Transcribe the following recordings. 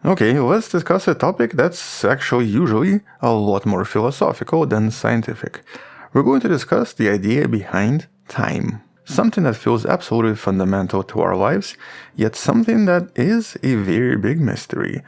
Okay, let's discuss a topic that's actually usually a lot more philosophical than scientific. We're going to discuss the idea behind time. Something that feels absolutely fundamental to our lives, yet something that is a very big mystery.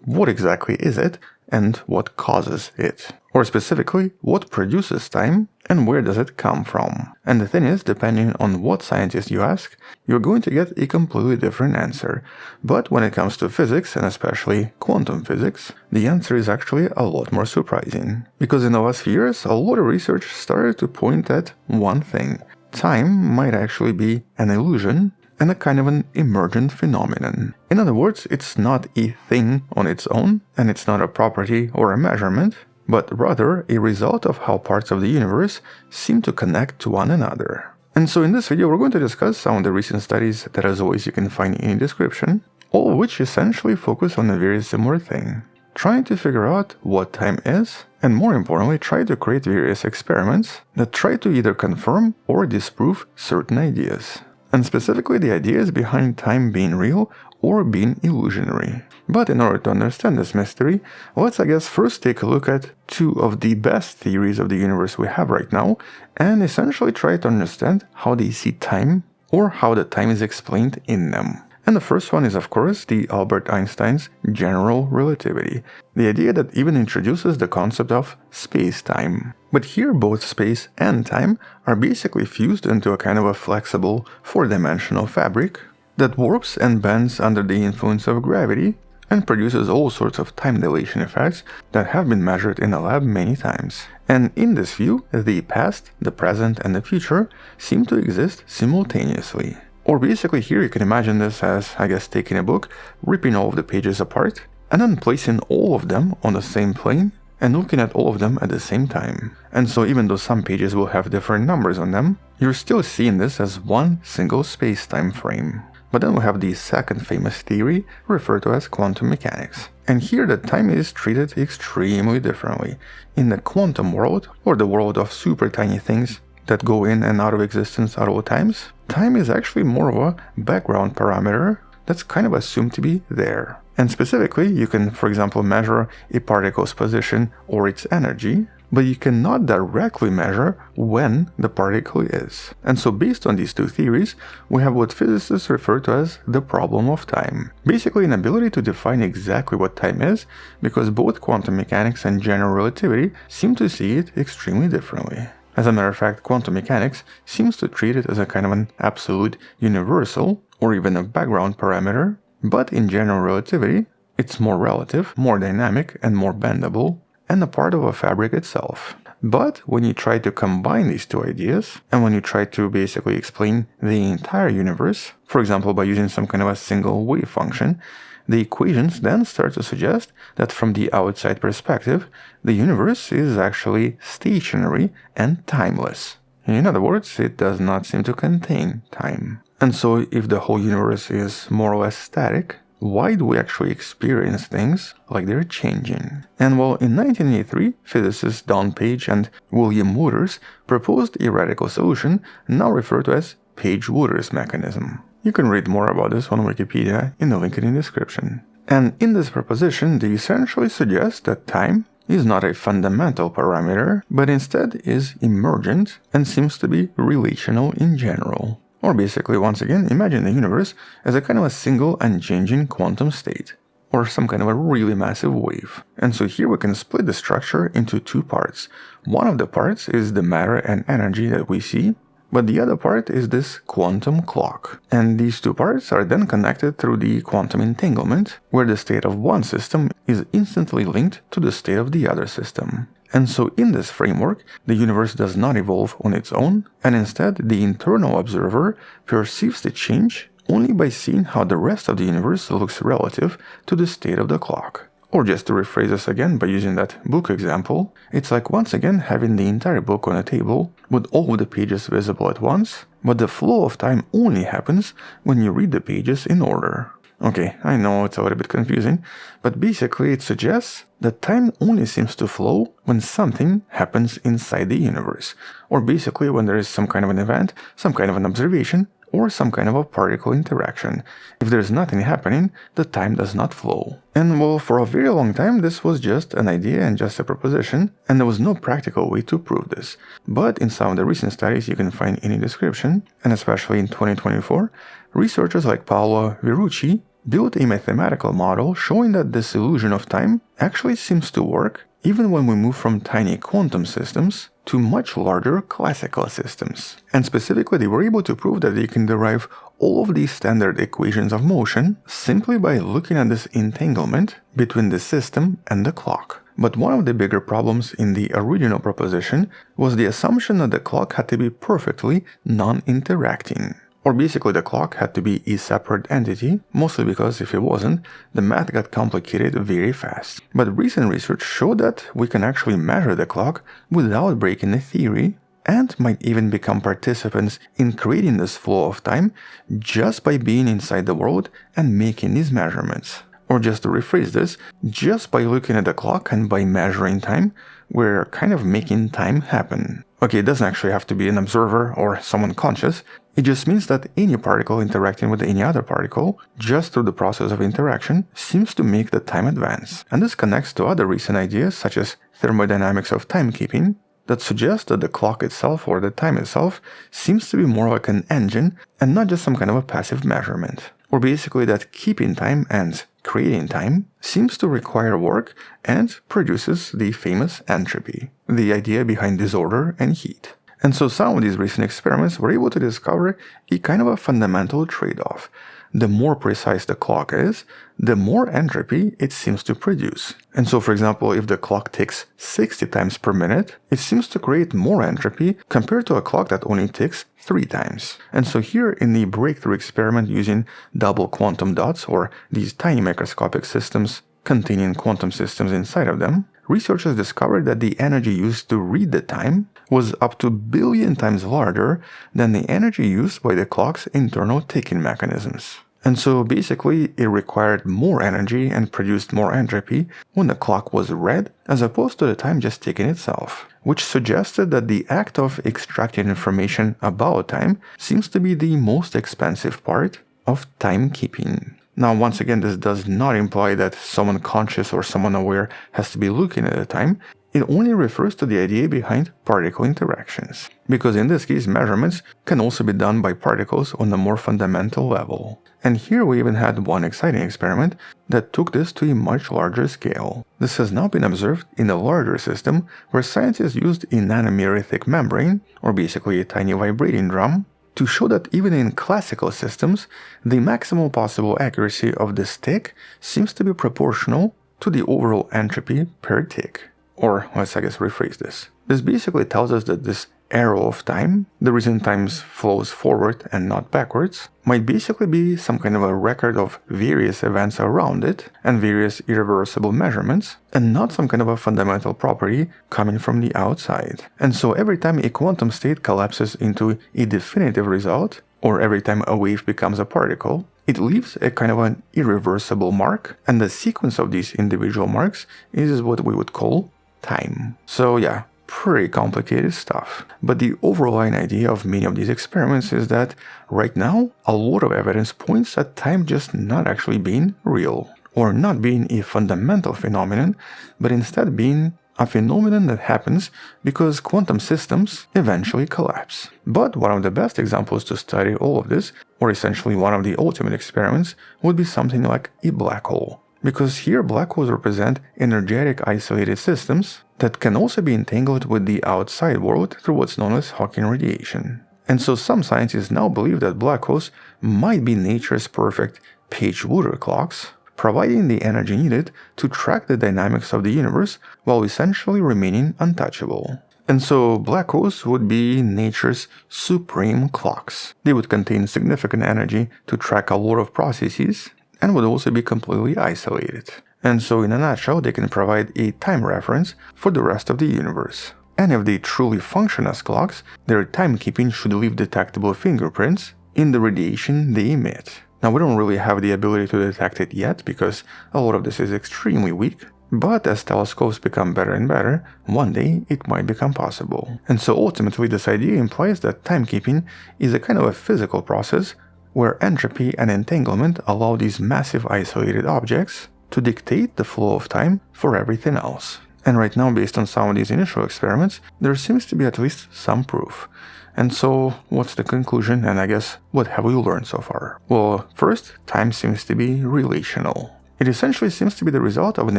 What exactly is it, and what causes it? Or specifically, what produces time, and where does it come from? And the thing is, depending on what scientist you ask, you're going to get a completely different answer. But when it comes to physics, and especially quantum physics, the answer is actually a lot more surprising. Because in the last few years, a lot of research started to point at one thing. Time might actually be an illusion and a kind of an emergent phenomenon. In other words, it's not a thing on its own, and it's not a property or a measurement, but rather a result of how parts of the universe seem to connect to one another. And so in this video, we're going to discuss some of the recent studies that as always you can find in the description, all of which essentially focus on a very similar thing. Trying to figure out what time is, and more importantly, try to create various experiments that try to either confirm or disprove certain ideas. And specifically the ideas behind time being real or being illusionary. But in order to understand this mystery, let's first take a look at two of the best theories of the universe we have right now, and essentially try to understand how they see time, or how the time is explained in them. And the first one is, of course, the Albert Einstein's general relativity, the idea that even introduces the concept of space-time. But here both space and time are basically fused into a kind of a flexible, four-dimensional fabric that warps and bends under the influence of gravity and produces all sorts of time dilation effects that have been measured in a lab many times. And in this view, the past, the present, and the future seem to exist simultaneously. Or basically here you can imagine this as, taking a book, ripping all of the pages apart, and then placing all of them on the same plane, and looking at all of them at the same time. And so even though some pages will have different numbers on them, you're still seeing this as one single space-time frame. But then we have the second famous theory, referred to as quantum mechanics. And here the time is treated extremely differently. In the quantum world, or the world of super tiny things that go in and out of existence at all times, time is actually more of a background parameter that's kind of assumed to be there. And specifically, you can, for example, measure a particle's position or its energy, but you cannot directly measure when the particle is. And so based on these two theories, we have what physicists refer to as the problem of time. Basically an ability to define exactly what time is, because both quantum mechanics and general relativity seem to see it extremely differently. As a matter of fact, quantum mechanics seems to treat it as a kind of an absolute universal, or even a background parameter, but in general relativity, it's more relative, more dynamic, and more bendable, and a part of a fabric itself. But when you try to combine these two ideas, and when you try to basically explain the entire universe, for example by using some kind of a single wave function, the equations then start to suggest that from the outside perspective, the universe is actually stationary and timeless. In other words, it does not seem to contain time. And so if the whole universe is more or less static, why do we actually experience things like they're changing? And well, in 1983, physicists Don Page and William Wootters proposed a radical solution now referred to as Page-Wootters mechanism. You can read more about this on Wikipedia in the link in the description. And in this proposition, they essentially suggest that time is not a fundamental parameter, but instead is emergent and seems to be relational in general. Or basically, once again, imagine the universe as a kind of a single unchanging quantum state, or some kind of a really massive wave. And so here we can split the structure into two parts. One of the parts is the matter and energy that we see, but the other part is this quantum clock. And these two parts are then connected through the quantum entanglement, where the state of one system is instantly linked to the state of the other system. And so in this framework, the universe does not evolve on its own, and instead the internal observer perceives the change only by seeing how the rest of the universe looks relative to the state of the clock. Or just to rephrase this again by using that book example, it's like once again having the entire book on a table with all of the pages visible at once, but the flow of time only happens when you read the pages in order. Okay, I know it's a little bit confusing, but basically it suggests that time only seems to flow when something happens inside the universe, or basically when there is some kind of an event, some kind of an observation, or some kind of a particle interaction. If there's nothing happening, the time does not flow. And well, for a very long time this was just an idea and just a proposition, and there was no practical way to prove this. But in some of the recent studies you can find in the description, and especially in 2024, researchers like Paolo Virucci built a mathematical model showing that this illusion of time actually seems to work even when we move from tiny quantum systems to much larger classical systems. And specifically, they were able to prove that they can derive all of these standard equations of motion simply by looking at this entanglement between the system and the clock. But one of the bigger problems in the original proposition was the assumption that the clock had to be perfectly non-interacting. Or basically the clock had to be a separate entity, mostly because if it wasn't, the math got complicated very fast. But recent research showed that we can actually measure the clock without breaking the theory, and might even become participants in creating this flow of time just by being inside the world and making these measurements. Or just to rephrase this, just by looking at the clock and by measuring time, we're kind of making time happen. Okay, it doesn't actually have to be an observer or someone conscious. It just means that any particle interacting with any other particle, just through the process of interaction, seems to make the time advance. And this connects to other recent ideas such as thermodynamics of timekeeping, that suggest that the clock itself or the time itself seems to be more like an engine and not just some kind of a passive measurement. Or basically that keeping time and creating time seems to require work and produces the famous entropy, the idea behind disorder and heat. And so some of these recent experiments were able to discover a kind of a fundamental trade-off. The more precise the clock is, the more entropy it seems to produce. And so, for example, if the clock ticks 60 times per minute, it seems to create more entropy compared to a clock that only ticks 3 times. And so here in the breakthrough experiment using double quantum dots, or these tiny microscopic systems containing quantum systems inside of them, researchers discovered that the energy used to read the time was up to 1 billion times larger than the energy used by the clock's internal ticking mechanisms. And so basically it required more energy and produced more entropy when the clock was read as opposed to the time just ticking itself, which suggested that the act of extracting information about time seems to be the most expensive part of timekeeping. Now, once again, this does not imply that someone conscious or someone aware has to be looking at the time. It only refers to the idea behind particle interactions, because in this case measurements can also be done by particles on a more fundamental level. And here we even had one exciting experiment that took this to a much larger scale. This has now been observed in a larger system where scientists used a nanometer thick membrane, or basically a tiny vibrating drum, to show that even in classical systems, the maximal possible accuracy of this tick seems to be proportional to the overall entropy per tick. Or let's rephrase this. This basically tells us that this arrow of time, the reason time flows forward and not backwards, might basically be some kind of a record of various events around it and various irreversible measurements, and not some kind of a fundamental property coming from the outside. And so every time a quantum state collapses into a definitive result, or every time a wave becomes a particle, it leaves a kind of an irreversible mark, and the sequence of these individual marks is what we would call time. So yeah, pretty complicated stuff. But the overlying idea of many of these experiments is that right now a lot of evidence points at time just not actually being real, or not being a fundamental phenomenon, but instead being a phenomenon that happens because quantum systems eventually collapse. But one of the best examples to study all of this, or essentially one of the ultimate experiments, would be something like a black hole. Because here black holes represent energetic isolated systems that can also be entangled with the outside world through what's known as Hawking radiation. And so some scientists now believe that black holes might be nature's perfect Page-Wootters clocks, providing the energy needed to track the dynamics of the universe while essentially remaining untouchable. And so black holes would be nature's supreme clocks. They would contain significant energy to track a lot of processes, and would also be completely isolated. And so in a nutshell, they can provide a time reference for the rest of the universe. And if they truly function as clocks, their timekeeping should leave detectable fingerprints in the radiation they emit. Now we don't really have the ability to detect it yet because a lot of this is extremely weak, But as telescopes become better and better, one day it might become possible. And so ultimately this idea implies that timekeeping is a kind of a physical process where entropy and entanglement allow these massive isolated objects to dictate the flow of time for everything else. And right now, based on some of these initial experiments, there seems to be at least some proof. And so, what's the conclusion, and I guess, what have we learned so far? Well, first, time seems to be relational. It essentially seems to be the result of an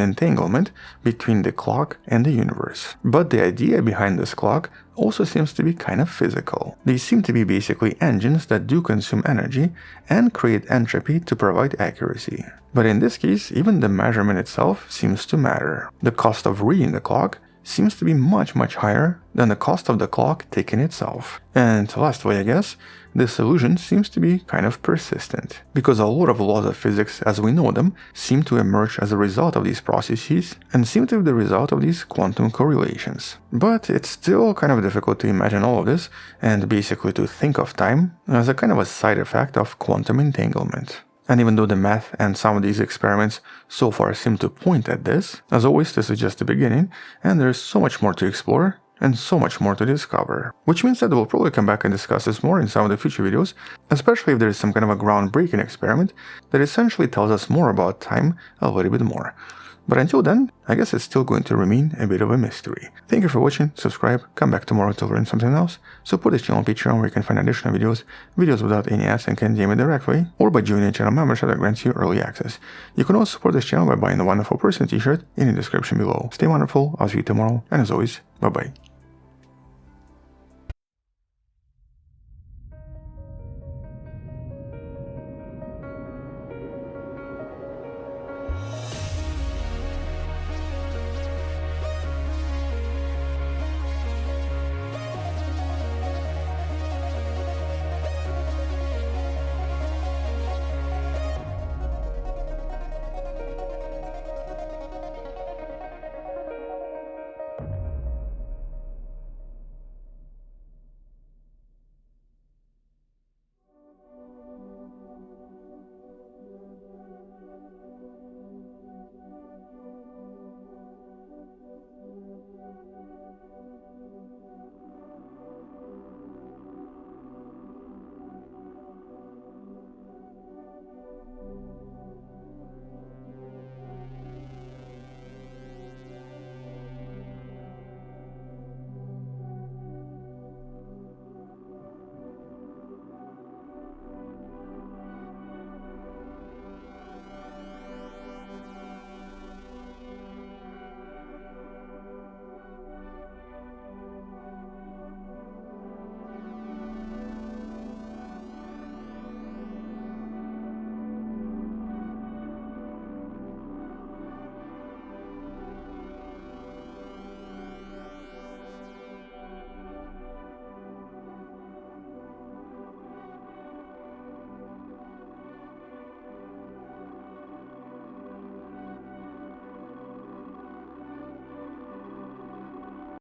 entanglement between the clock and the universe. But the idea behind this clock also seems to be kind of physical. They seem to be basically engines that do consume energy and create entropy to provide accuracy. But in this case, even the measurement itself seems to matter. The cost of reading the clock seems to be much higher than the cost of the clock ticking itself. And lastly, I guess, this illusion seems to be kind of persistent, because a lot of laws of physics as we know them seem to emerge as a result of these processes and seem to be the result of these quantum correlations. But it's still kind of difficult to imagine all of this and basically to think of time as a kind of a side effect of quantum entanglement. And even though the math and some of these experiments so far seem to point at this, as always this is just the beginning and there's so much more to explore and so much more to discover. Which means that we'll probably come back and discuss this more in some of the future videos, especially if there is some kind of a groundbreaking experiment that essentially tells us more about time a little bit more. But until then, I guess it's still going to remain a bit of a mystery. Thank you for watching, subscribe, come back tomorrow to learn something else, support this channel on Patreon where you can find additional videos without any ads and can DM it directly, or by joining a channel membership that grants you early access. You can also support this channel by buying the Wonderful Person t-shirt in the description below. Stay wonderful, I'll see you tomorrow, and as always, bye bye.